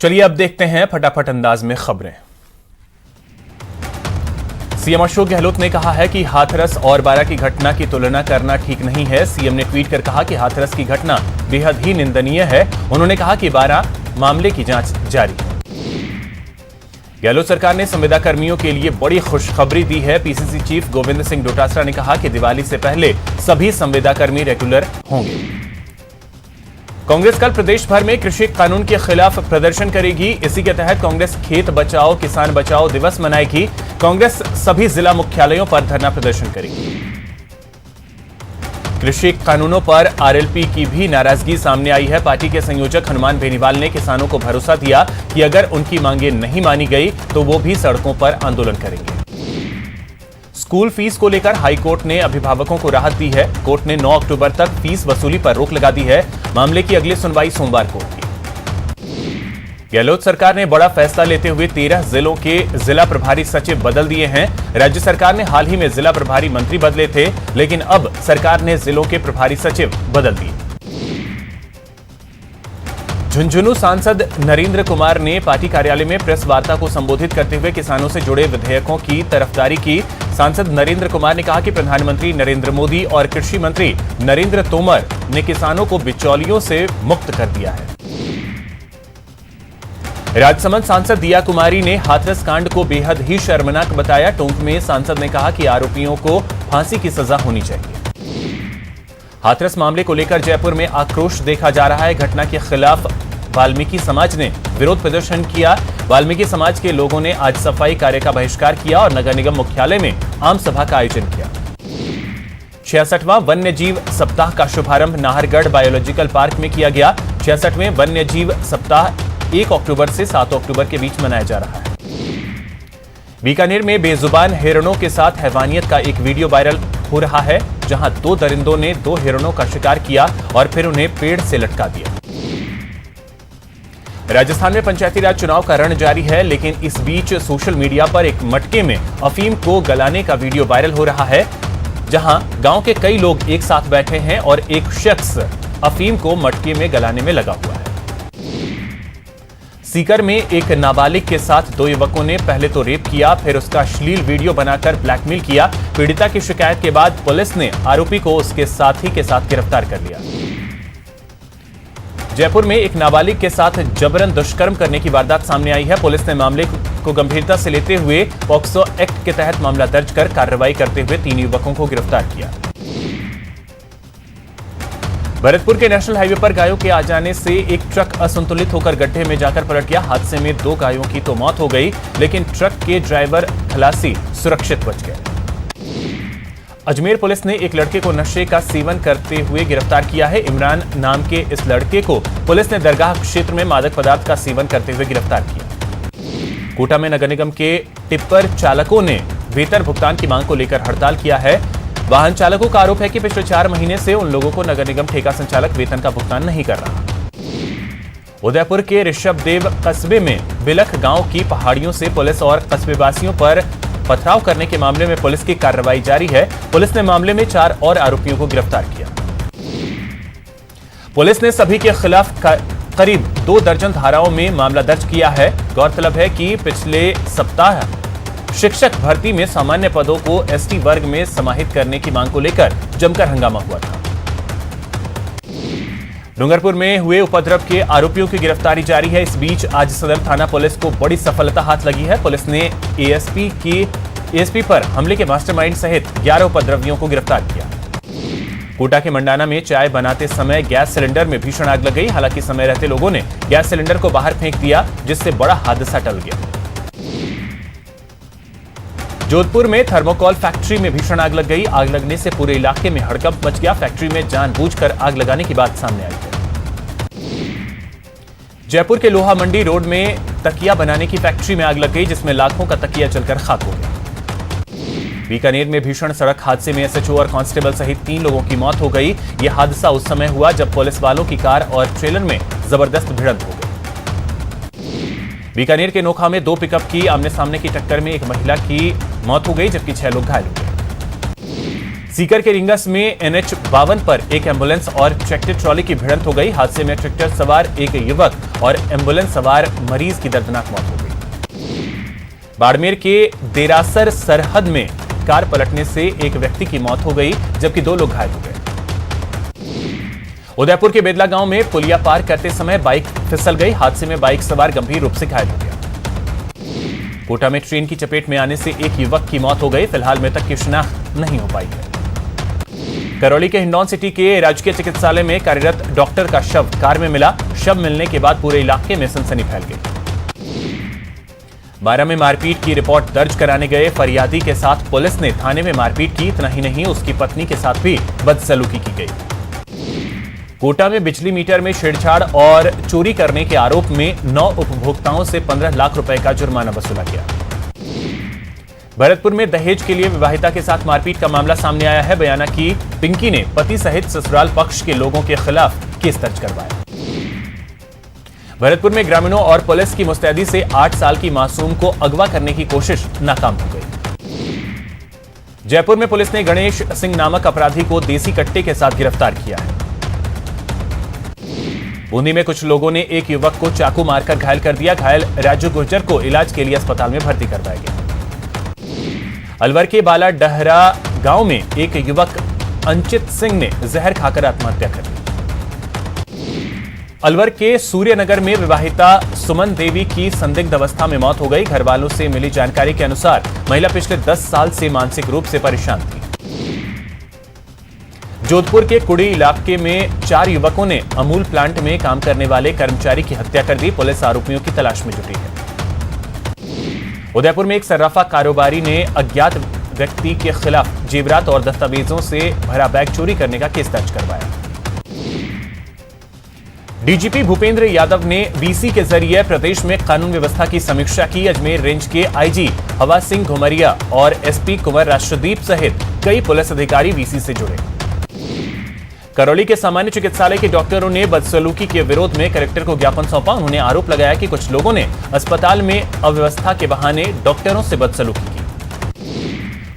चलिए अब देखते हैं फटाफट अंदाज में खबरें। सीएम अशोक गहलोत ने कहा है कि हाथरस और बारां की घटना की तुलना करना ठीक नहीं है। सीएम ने ट्वीट कर कहा कि हाथरस की घटना बेहद ही निंदनीय है। उन्होंने कहा कि बारां मामले की जांच जारी है। गहलोत सरकार ने संविदा कर्मियों के लिए बड़ी खुशखबरी दी है। पीसीसी चीफ गोविंद सिंह डोटासरा ने कहा कि दिवाली से पहले सभी संविदा कर्मी रेगुलर होंगे। कांग्रेस कल प्रदेश भर में कृषि कानून के खिलाफ प्रदर्शन करेगी। इसी के तहत कांग्रेस खेत बचाओ किसान बचाओ दिवस मनाएगी। कांग्रेस सभी जिला मुख्यालयों पर धरना प्रदर्शन करेगी। कृषि कानूनों पर आरएलपी की भी नाराजगी सामने आई है। पार्टी के संयोजक हनुमान बेनीवाल ने किसानों को भरोसा दिया कि अगर उनकी मांगें नहीं मानी गई तो वो भी सड़कों पर आंदोलन करेंगे। स्कूल फीस को लेकर हाईकोर्ट ने अभिभावकों को राहत दी है। कोर्ट ने 9 अक्टूबर तक फीस वसूली पर रोक लगा दी है। मामले की अगली सुनवाई सोमवार को होगी। गहलोत सरकार ने बड़ा फैसला लेते हुए 13 जिलों के जिला प्रभारी सचिव बदल दिए हैं। राज्य सरकार ने हाल ही में जिला प्रभारी मंत्री बदले थे, लेकिन अब सरकार ने जिलों के प्रभारी सचिव बदल दिए। झुंझुनू सांसद नरेंद्र कुमार ने पार्टी कार्यालय में प्रेस वार्ता को संबोधित करते हुए किसानों से जुड़े विधेयकों की तरफदारी की। सांसद नरेंद्र कुमार ने कहा कि प्रधानमंत्री नरेंद्र मोदी और कृषि मंत्री नरेंद्र तोमर ने किसानों को बिचौलियों से मुक्त कर दिया है। राजसमंद सांसद दिया कुमारी ने हाथरस कांड को बेहद ही शर्मनाक बताया। टोंक में सांसद ने कहा कि आरोपियों को फांसी की सजा होनी चाहिए। हाथरस मामले को लेकर जयपुर में आक्रोश देखा जा रहा है। घटना के खिलाफ वाल्मीकि समाज ने विरोध प्रदर्शन किया। वाल्मीकि समाज के लोगों ने आज सफाई कार्य का बहिष्कार किया और नगर निगम मुख्यालय में आम सभा का आयोजन किया। 66वां वन्य जीव सप्ताह का शुभारंभ नाहरगढ़ बायोलॉजिकल पार्क में किया गया। 66वें वन्य जीव सप्ताह 1 अक्टूबर से 7 अक्टूबर के बीच मनाया जा रहा है। बीकानेर में बेजुबान हिरणों के साथ हैवानियत का एक वीडियो वायरल हो रहा है, जहां 2 दरिंदों ने 2 हिरणों का शिकार किया और फिर उन्हें पेड़ से लटका दिया। राजस्थान में पंचायती राज चुनाव का रण जारी है, लेकिन इस बीच सोशल मीडिया पर एक मटके में अफीम को गलाने का वीडियो वायरल हो रहा है, जहां गांव के कई लोग एक साथ बैठे हैं और एक शख्स अफीम को मटके में गलाने में लगा हुआ है। सीकर में एक नाबालिग के साथ 2 युवकों ने पहले तो रेप किया, फिर उसका अश्लील वीडियो बनाकर ब्लैकमेल किया। पीड़िता की शिकायत के बाद पुलिस ने आरोपी को उसके साथी के साथ गिरफ्तार कर लिया। जयपुर में एक नाबालिग के साथ जबरन दुष्कर्म करने की वारदात सामने आई है। पुलिस ने मामले को गंभीरता से लेते हुए पॉक्सो एक्ट के तहत मामला दर्ज कर कार्रवाई करते हुए 3 युवकों को गिरफ्तार किया। भरतपुर के नेशनल हाईवे पर गायों के आ जाने से एक ट्रक असंतुलित होकर गड्ढे में जाकर पलट गया। हादसे में 2 गायों की तो मौत हो गई, लेकिन ट्रक के ड्राइवर खलासी सुरक्षित बच गए। अजमेर पुलिस ने एक लड़के को नशे का सेवन करते हुए गिरफ्तार किया है। इमरान नाम के इस लड़के को पुलिस ने दरगाह क्षेत्र में मादक पदार्थ का सेवन करते हुए गिरफ्तार किया। कोटा में नगर निगम के टिप्पर चालकों ने वेतन भुगतान की मांग को लेकर हड़ताल किया है। वाहन चालकों का आरोप है कि पिछले 4 महीने से उन लोगों को नगर निगम ठेका संचालक वेतन का भुगतान नहीं कर रहा। उदयपुर के ऋषभदेव कस्बे में बिलख गांव की पहाड़ियों से पुलिस और कस्बेवासियों पर पथराव करने के मामले में पुलिस की कार्रवाई जारी है। पुलिस ने मामले में 4 और आरोपियों को गिरफ्तार किया। पुलिस ने सभी के खिलाफ करीब 2 दर्जन धाराओं में मामला दर्ज किया है। गौरतलब है कि पिछले सप्ताह शिक्षक भर्ती में सामान्य पदों को एसटी वर्ग में समाहित करने की मांग को लेकर जमकर हंगामा हुआ था। डूंगरपुर में हुए उपद्रव के आरोपियों की गिरफ्तारी जारी है। इस बीच आज सदर थाना पुलिस को बड़ी सफलता हाथ लगी है। पुलिस ने एएसपी पर हमले के मास्टरमाइंड सहित 11 उपद्रवियों को गिरफ्तार किया। कोटा के मंडाना में चाय बनाते समय गैस सिलेंडर में भीषण आग लग गई। हालांकि समय रहते लोगों ने गैस सिलेंडर को बाहर फेंक दिया, जिससे बड़ा हादसा टल गया। जोधपुर में थर्मोकोल फैक्ट्री में भीषण आग लग गई। आग लगने से पूरे इलाके में हड़कंप मच गया। फैक्ट्री में जानबूझकर आग लगाने की बात सामने आई है। जयपुर के लोहा मंडी रोड में तकिया बनाने की फैक्ट्री में आग लग गई, जिसमें लाखों का तकिया जलकर खाक हो गया। बीकानेर में भीषण सड़क हादसे में एसएचओ और कांस्टेबल सहित 3 लोगों की मौत हो गई। यह हादसा उस समय हुआ जब पुलिस वालों की कार और ट्रेलर में जबरदस्त भिड़ंत हो गई। बीकानेर के नोखा में 2 पिकअप की आमने सामने की टक्कर में एक महिला की मौत हो गई, जबकि 6 लोग घायल हो गए। सीकर के रिंगस में NH 52 पर एक एम्बुलेंस और ट्रैक्टर ट्रॉली की भिड़ंत हो गई। हादसे में ट्रैक्टर सवार एक युवक और एम्बुलेंस सवार मरीज की दर्दनाक मौत हो गई। बाड़मेर के देरासर सरहद में कार पलटने से एक व्यक्ति की मौत हो गई, जबकि 2 लोग घायल हो गए। उदयपुर के बेदला गांव में पुलिया पार करते समय बाइक फिसल गई। हादसे में बाइक सवार गंभीर रूप से घायल हो गया। कोटा में ट्रेन की चपेट में आने से एक युवक की मौत हो गई। फिलहाल मृतक की शिनाख्त नहीं हो पाई है। करौली के हिंडौन सिटी के राजकीय चिकित्सालय में कार्यरत डॉक्टर का शव कार में मिला। शव मिलने के बाद पूरे इलाके में सनसनी फैल गई। बारा में मारपीट की रिपोर्ट दर्ज कराने गए फरियादी के साथ पुलिस ने थाने में मारपीट की। इतना ही नहीं, उसकी पत्नी के साथ भी बदसलूकी की गई। कोटा में बिजली मीटर में छेड़छाड़ और चोरी करने के आरोप में 9 उपभोक्ताओं से 15 लाख रुपए का जुर्माना वसूला गया। भरतपुर में दहेज के लिए विवाहिता के साथ मारपीट का मामला सामने आया है। बयाना की पिंकी ने पति सहित ससुराल पक्ष के लोगों के खिलाफ केस दर्ज करवाया। भरतपुर में ग्रामीणों और पुलिस की मुस्तैदी से 8 साल की मासूम को अगवा करने की कोशिश नाकाम हो गई। जयपुर में पुलिस ने गणेश सिंह नामक अपराधी को देसी कट्टे के साथ गिरफ्तार किया है। बूंदी में कुछ लोगों ने एक युवक को चाकू मारकर घायल कर दिया। घायल राजू गुर्जर को इलाज के लिए अस्पताल में भर्ती करवाया गया। अलवर के बाला डहरा गांव में एक युवक अंचित सिंह ने जहर खाकर आत्महत्या कर ली। अलवर के सूर्यनगर में विवाहिता सुमन देवी की संदिग्ध अवस्था में मौत हो गई। घर वालों से मिली जानकारी के अनुसार महिला पिछले 10 साल से मानसिक रूप से परेशान थी। जोधपुर के कुड़ी इलाके में 4 युवकों ने अमूल प्लांट में काम करने वाले कर्मचारी की हत्या कर दी। पुलिस आरोपियों की तलाश में जुटी है। उदयपुर में एक सर्राफा कारोबारी ने अज्ञात व्यक्ति के खिलाफ जेवरात और दस्तावेजों से भरा बैग चोरी करने का केस दर्ज करवाया। डीजीपी भूपेंद्र यादव ने वीसी के जरिए प्रदेश में कानून व्यवस्था की समीक्षा की। अजमेर रेंज के आईजी हवा सिंह घुमरिया और एसपी कुंवर राष्ट्रदीप सहित कई पुलिस अधिकारी वीसी से जुड़े। करौली के सामान्य चिकित्सालय के डॉक्टरों ने बदसलूकी के विरोध में कलेक्टर को ज्ञापन सौंपा। उन्होंने आरोप लगाया कि कुछ लोगों ने अस्पताल में अव्यवस्था के बहाने डॉक्टरों से बदसलूकी की।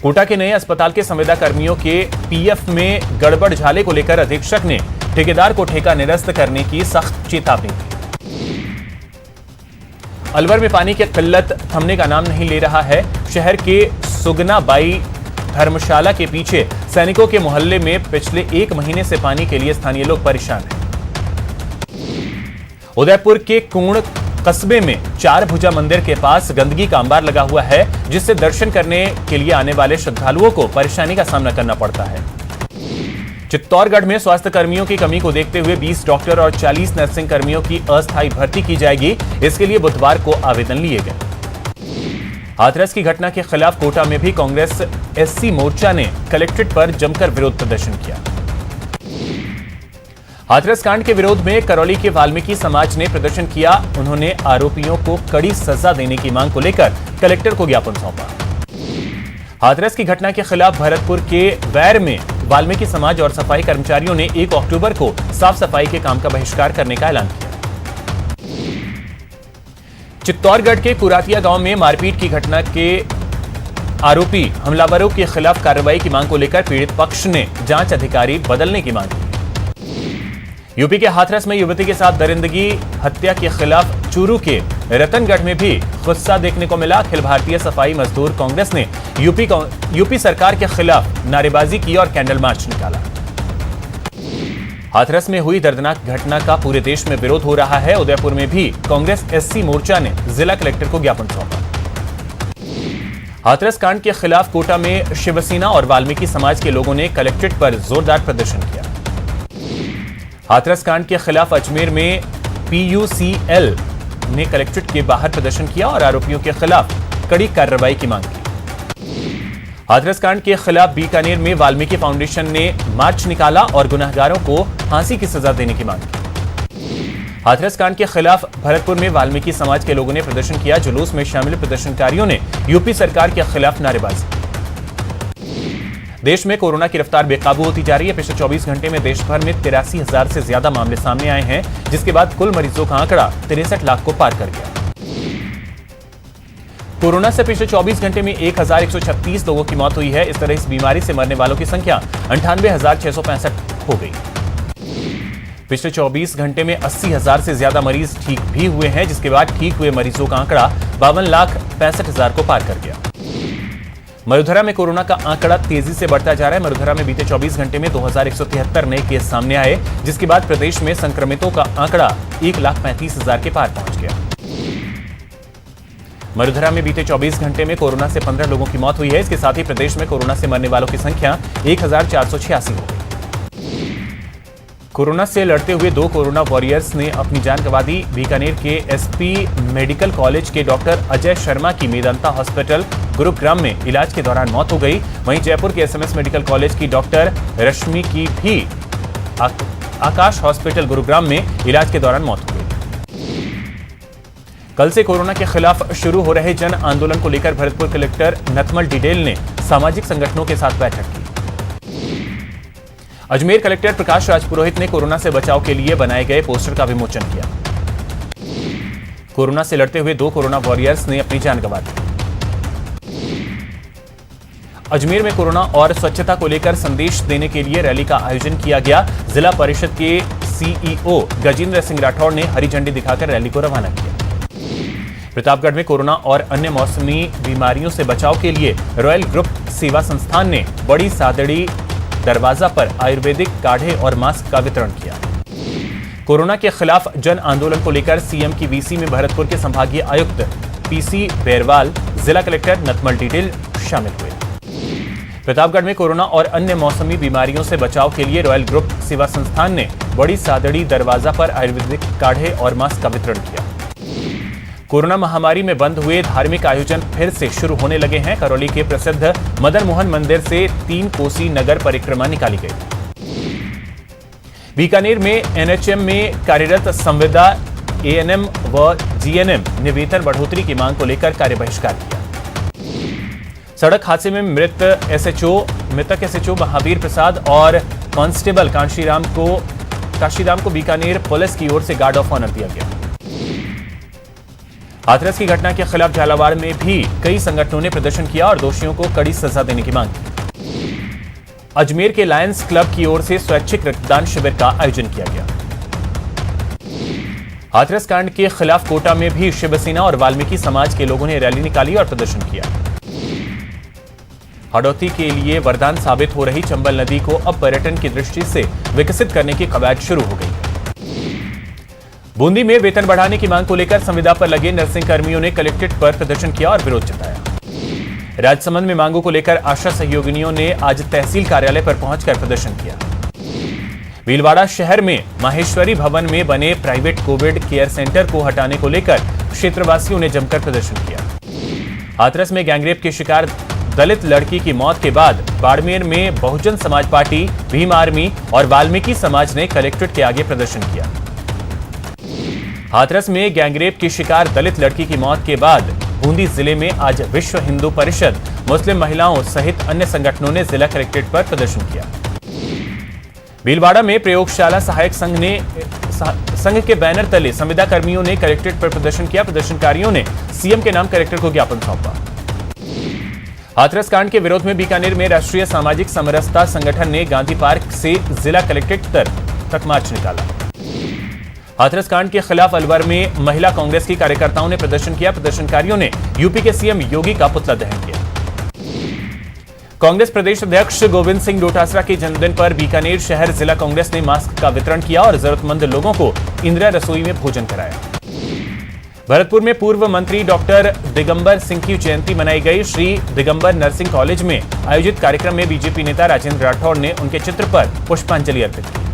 कोटा के नए अस्पताल के संविदा कर्मियों के पीएफ में गड़बड़ झाले को लेकर अधीक्षक ने ठेकेदार को ठेका निरस्त करने की सख्त चेतावनी दी। अलवर में पानी की किल्लत थमने का नाम नहीं ले रहा है। शहर के सुगना बाई धर्मशाला के पीछे सैनिकों के मोहल्ले में पिछले 1 महीने से पानी के लिए स्थानीय लोग परेशान हैं। उदयपुर के कुण कस्बे में 4 भुजा मंदिर के पास गंदगी का अंबार लगा हुआ है, जिससे दर्शन करने के लिए आने वाले श्रद्धालुओं को परेशानी का सामना करना पड़ता है। चित्तौड़गढ़ में स्वास्थ्य कर्मियों की कमी को देखते हुए 20 डॉक्टर और 40 नर्सिंग कर्मियों की अस्थायी भर्ती की जाएगी। इसके लिए बुधवार को आवेदन लिए गए। हाथरस की घटना के खिलाफ कोटा में भी कांग्रेस एससी मोर्चा ने कलेक्ट्रेट पर जमकर विरोध प्रदर्शन किया। हाथरस कांड के विरोध में करौली के वाल्मीकि समाज ने प्रदर्शन किया। उन्होंने आरोपियों को कड़ी सजा देने की मांग को लेकर कलेक्टर को ज्ञापन सौंपा। हाथरस की घटना के खिलाफ भरतपुर के वैर में वाल्मीकि समाज और सफाई कर्मचारियों ने 1 अक्टूबर को साफ सफाई के काम का बहिष्कार करने का ऐलान किया। चित्तौड़गढ़ के कुरातिया गांव में मारपीट की घटना के आरोपी हमलावरों के खिलाफ कार्रवाई की मांग को लेकर पीड़ित पक्ष ने जांच अधिकारी बदलने की मांग की। यूपी के हाथरस में युवती के साथ दरिंदगी हत्या के खिलाफ चूरू के रतनगढ़ में भी गुस्सा देखने को मिला। अखिल भारतीय सफाई मजदूर कांग्रेस ने यूपी सरकार के खिलाफ नारेबाजी की और कैंडल मार्च निकाला। हाथरस में हुई दर्दनाक घटना का पूरे देश में विरोध हो रहा है। उदयपुर में भी कांग्रेस एससी मोर्चा ने जिला कलेक्टर को ज्ञापन सौंपा। हाथरस कांड के खिलाफ कोटा में शिवसेना और वाल्मीकि समाज के लोगों ने कलेक्ट्रेट पर जोरदार प्रदर्शन किया। हाथरस कांड के खिलाफ अजमेर में पीयूसीएल ने कलेक्ट्रेट के बाहर प्रदर्शन किया और आरोपियों के खिलाफ कड़ी कार्रवाई की मांग की। हाथरस कांड के खिलाफ बीकानेर में वाल्मीकि फाउंडेशन ने मार्च निकाला और गुनहगारों को फांसी की सजा देने की मांग की। हाथरस कांड के खिलाफ भरतपुर में वाल्मीकि समाज के लोगों ने प्रदर्शन किया। जुलूस में शामिल प्रदर्शनकारियों ने यूपी सरकार के खिलाफ नारेबाजी की। देश में कोरोना की रफ्तार बेकाबू होती जा रही है। पिछले 24 घंटे में देश भर में 83,000 से ज्यादा मामले सामने आए हैं, जिसके बाद कुल मरीजों का आंकड़ा 63 लाख को पार कर गया। कोरोना से पिछले 24 घंटे में 1136 लोगों की मौत हुई है। इस तरह इस बीमारी से मरने वालों की संख्या 98,665 हो गई। पिछले 24 घंटे में 80,000 से ज्यादा मरीज ठीक भी हुए हैं, जिसके बाद ठीक हुए मरीजों का आंकड़ा 52,65,000 को पार कर गया। मरुधरा में कोरोना का आंकड़ा तेजी से बढ़ता जा रहा है। मरुधरा में बीते 24 घंटे में 2,173 नए केस सामने आए, जिसके बाद प्रदेश में संक्रमितों का आंकड़ा 1,35,000 के पार पहुंच गया। मरुधरा में बीते 24 घंटे में कोरोना से 15 लोगों की मौत हुई है। इसके साथ ही प्रदेश में कोरोना से मरने वालों की संख्या 1,486 हो गई। कोरोना से लड़ते हुए 2 कोरोना वॉरियर्स ने अपनी जान गंवा दी। बीकानेर के एसपी मेडिकल कॉलेज के डॉक्टर अजय शर्मा की मेदांता हॉस्पिटल गुरुग्राम में इलाज के दौरान मौत हो गई। वहीं जयपुर के एसएमएस मेडिकल कॉलेज की डॉक्टर रश्मि की भी आकाश हॉस्पिटल गुरुग्राम में इलाज के दौरान मौत हो गई। कल से कोरोना के खिलाफ शुरू हो रहे जन आंदोलन को लेकर भरतपुर कलेक्टर नथमल डिडेल ने सामाजिक संगठनों के साथ बैठक की। अजमेर कलेक्टर प्रकाश राजपुरोहित ने कोरोना से बचाव के लिए बनाए गए पोस्टर का विमोचन किया। कोरोना से लड़ते हुए 2 कोरोना वॉरियर्स ने अपनी जान गंवा दी। अजमेर में कोरोना और स्वच्छता को लेकर संदेश देने के लिए रैली का आयोजन किया गया। जिला परिषद के सीईओ गजेंद्र सिंह राठौड़ ने हरी झंडी दिखाकर रैली को रवाना किया। प्रतापगढ़ में कोरोना और अन्य मौसमी बीमारियों से बचाव के लिए रॉयल ग्रुप सेवा संस्थान ने बड़ी सादड़ी दरवाजा पर आयुर्वेदिक काढ़े और मास्क का वितरण किया। कोरोना के खिलाफ जन आंदोलन को लेकर सीएम की वीसी में भरतपुर के संभागीय आयुक्त पीसी बेरवाल, जिला कलेक्टर नथमल डिडेल शामिल हुए। प्रतापगढ़ में कोरोना और अन्य मौसमी बीमारियों से बचाव के लिए रॉयल ग्रुप सेवा संस्थान ने बड़ी सादड़ी दरवाजा पर आयुर्वेदिक काढ़े और मास्क का वितरण किया। कोरोना महामारी में बंद हुए धार्मिक आयोजन फिर से शुरू होने लगे हैं। करौली के प्रसिद्ध मदन मोहन मंदिर से 3 कोसी नगर परिक्रमा निकाली गई। बीकानेर में एनएचएम में कार्यरत संविदा एएनएम व जीएनएम ने वेतन बढ़ोतरी की मांग को लेकर कार्य बहिष्कार किया। सड़क हादसे में मृतक एसएचओ महावीर प्रसाद और कांस्टेबल काशीराम को बीकानेर पुलिस की ओर से गार्ड ऑफ ऑनर दिया गया। हाथरस की घटना के खिलाफ झालावाड़ में भी कई संगठनों ने प्रदर्शन किया और दोषियों को कड़ी सजा देने की मांग की। अजमेर के लायंस क्लब की ओर से स्वैच्छिक रक्तदान शिविर का आयोजन किया गया। हाथरस कांड के खिलाफ कोटा में भी शिवसेना और वाल्मीकि समाज के लोगों ने रैली निकाली और प्रदर्शन किया। हाड़ौती के लिए वरदान साबित हो रही चंबल नदी को अब पर्यटन की दृष्टि से विकसित करने की कवायद शुरू हो गई है। बूंदी में वेतन बढ़ाने की मांग को लेकर संविदा पर लगे नर्सिंग कर्मियों ने कलेक्ट्रेट पर प्रदर्शन किया और विरोध जताया। राजसमंद में मांगों को लेकर आशा सहयोगिनियों ने आज तहसील कार्यालय पर पहुंचकर प्रदर्शन किया। भीलवाड़ा शहर में माहेश्वरी भवन में बने प्राइवेट कोविड केयर सेंटर को हटाने को लेकर क्षेत्रवासियों ने जमकर प्रदर्शन किया। हाथरस में गैंगरेप के शिकार दलित लड़की की मौत के बाद बाड़मेर में बहुजन समाज पार्टी, भीम आर्मी और वाल्मीकि समाज ने कलेक्ट्रेट के आगे प्रदर्शन किया। हाथरस में गैंगरेप की शिकार दलित लड़की की मौत के बाद बूंदी जिले में आज विश्व हिंदू परिषद, मुस्लिम महिलाओं सहित अन्य संगठनों ने जिला कलेक्ट्रेट पर प्रदर्शन किया। भीलवाड़ा में प्रयोगशाला सहायक संघ के बैनर तले संविदा कर्मियों ने कलेक्ट्रेट पर प्रदर्शन किया। प्रदर्शनकारियों ने सीएम के नाम कलेक्टर को ज्ञापन सौंपा। हाथरस कांड के विरोध में बीकानेर में राष्ट्रीय सामाजिक समरसता संगठन ने गांधी पार्क से जिला कलेक्ट्रेट तक मार्च निकाला। हाथरस कांड के खिलाफ अलवर में महिला कांग्रेस की कार्यकर्ताओं ने प्रदर्शन किया। प्रदर्शनकारियों ने यूपी के सीएम योगी का पुतला दहन किया। कांग्रेस प्रदेश अध्यक्ष गोविंद सिंह डोटासरा के जन्मदिन पर बीकानेर शहर जिला कांग्रेस ने मास्क का वितरण किया और जरूरतमंद लोगों को इंदिरा रसोई में भोजन कराया। भरतपुर में पूर्व मंत्री डॉक्टर दिगंबर सिंह की जयंती मनाई गई। श्री दिगंबर नर्सिंग कॉलेज में आयोजित कार्यक्रम में बीजेपी नेता राजेंद्र राठौड़ ने उनके चित्र पर पुष्पांजलि अर्पित की।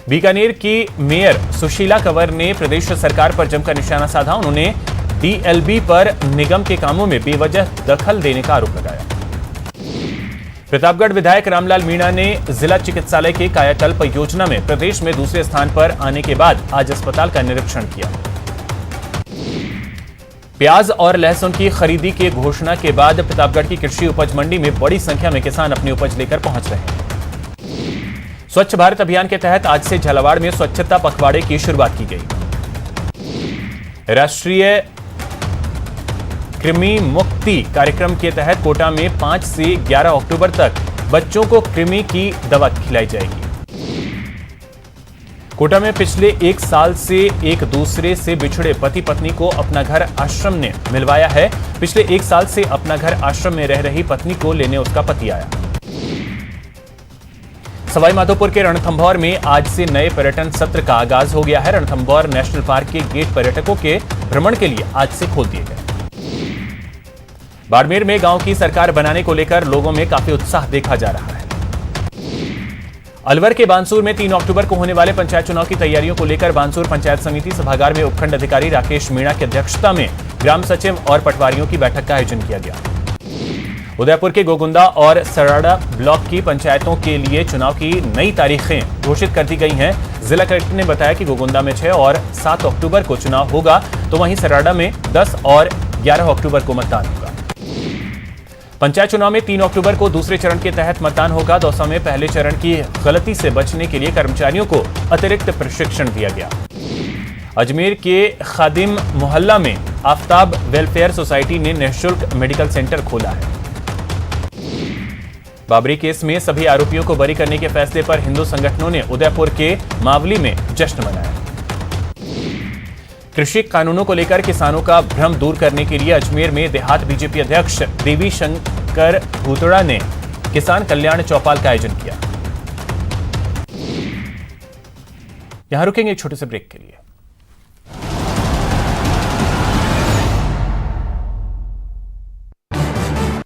बीकानेर की मेयर सुशीला कंवर ने प्रदेश सरकार पर जमकर निशाना साधा। उन्होंने डीएलबी पर निगम के कामों में बेवजह दखल देने का आरोप लगाया। प्रतापगढ़ विधायक रामलाल मीणा ने जिला चिकित्सालय के कायाकल्प योजना में प्रदेश में दूसरे स्थान पर आने के बाद आज अस्पताल का निरीक्षण किया। प्याज और लहसुन की खरीदी की घोषणा के बाद प्रतापगढ़ की कृषि उपज मंडी में बड़ी संख्या में किसान अपनी उपज लेकर पहुंच रहे हैं। स्वच्छ भारत अभियान के तहत आज से झालावाड़ में स्वच्छता पखवाड़े की शुरुआत की गई। राष्ट्रीय कृमि मुक्ति कार्यक्रम के तहत कोटा में 5 से 11 अक्टूबर तक बच्चों को कृमि की दवा खिलाई जाएगी। कोटा में पिछले 1 साल से एक दूसरे से बिछड़े पति पत्नी को अपना घर आश्रम ने मिलवाया है। पिछले 1 साल से अपना घर आश्रम में रह रही पत्नी को लेने उसका पति आया। सवाई माधोपुर के रणथंभौर में आज से नए पर्यटन सत्र का आगाज हो गया है। रणथंभौर नेशनल पार्क के गेट पर्यटकों के भ्रमण के लिए आज से खोल दिए गए। बाड़मेर में गांव की सरकार बनाने को लेकर लोगों में काफी उत्साह देखा जा रहा है। अलवर के बानसूर में 3 अक्टूबर को होने वाले पंचायत चुनाव की तैयारियों को लेकर बानसूर पंचायत समिति सभागार में उपखंड अधिकारी राकेश मीणा की अध्यक्षता में ग्राम सचिव और पटवारियों की बैठक का आयोजन किया गया। उदयपुर के गोगुंदा और सराड़ा ब्लॉक की पंचायतों के लिए चुनाव की नई तारीखें घोषित कर दी गई हैं। जिला कलेक्टर ने बताया कि गोगुंदा में 6 और 7 अक्टूबर को चुनाव होगा, तो वहीं सराड़ा में 10 और 11 अक्टूबर को मतदान होगा। पंचायत चुनाव में 3 अक्टूबर को दूसरे चरण के तहत मतदान होगा। दौसा में पहले चरण की गलती से बचने के लिए कर्मचारियों को अतिरिक्त प्रशिक्षण दिया गया। अजमेर के खादिम मोहल्ला में आफ्ताब वेलफेयर सोसाइटी ने निःशुल्क मेडिकल सेंटर खोला है। बाबरी केस में सभी आरोपियों को बरी करने के फैसले पर हिंदू संगठनों ने उदयपुर के मावली में जश्न मनाया। कृषि कानूनों को लेकर किसानों का भ्रम दूर करने के लिए अजमेर में देहात बीजेपी अध्यक्ष देवी शंकर भूतड़ा ने किसान कल्याण चौपाल का आयोजन किया। यहां रुकेंगे एक छोटे से ब्रेक के लिए।